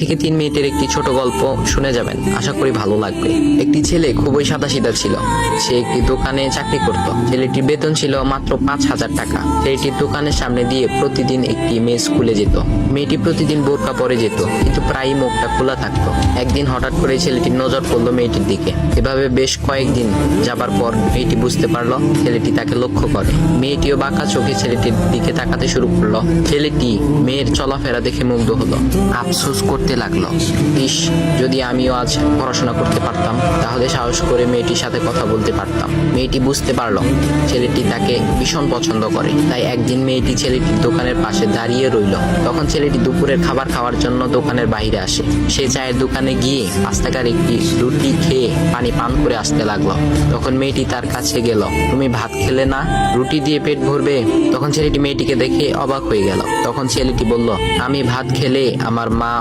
থেকে 3 মিনিটের একটি ছোট গল্প শুনে যাবেন, আশা করি ভালো লাগবে। একটি ছেলে খুবই সাদাসিধা ছিল। সে একটি দোকানে চাকরি করত। ছেলেটির বেতন ছিল মাত্র 5,000 টাকা। ছেলেটির দোকানের সামনে দিয়ে প্রতিদিন একটি মেয়ে স্কুলে যেত। মেয়েটি প্রতিদিন বোরকা পরে যেত, কিন্তু প্রায়ই মুখটা খোলা থাকতো। একদিন হঠাৎ করে ছেলেটির নজর পড়লো মেয়েটির দিকে। এভাবে বেশ কয়েকদিন যাবার পর মেয়েটি বুঝতে পারলো ছেলেটি তাকে লক্ষ্য করে। মেয়েটিও বাঁকা চোখে ছেলেটির দিকে তাকাতে শুরু করলো। ছেলেটি মেয়ের চলাফেরা দেখে মুগ্ধ হলো। আফসোস করতে লাগলো, ইস, যদি আমিও আজ পড়াশোনা করতে পারতাম, তাহলে সাহস করে মেয়েটির সাথে কথা বলতে পারতাম। মেয়েটি বুঝতে পারলো ছেলেটি তাকে ভীষণ পছন্দ করে। তাই একদিন মেয়েটি ছেলেটির দোকানের পাশে দাঁড়িয়ে রইল। তখন ছেলেটি দুপুরের খাবার খাওয়ার জন্য দোকানের বাইরে আসে। সে চায়ের দোকানে গিয়ে 5 টাকার একটি রুটি খেয়ে পানি পান করে আসতে লাগলো। তখন মেয়েটি তার কাছে গেল। তুমি ভাত খেলে না, রুটি দিয়ে পেট ভরবে? তখন ছেলেটি মেয়েটিকে দেখে অবাক হয়ে গেল। তখন ছেলেটি বলল, আমি ভাত খেলে আমার মা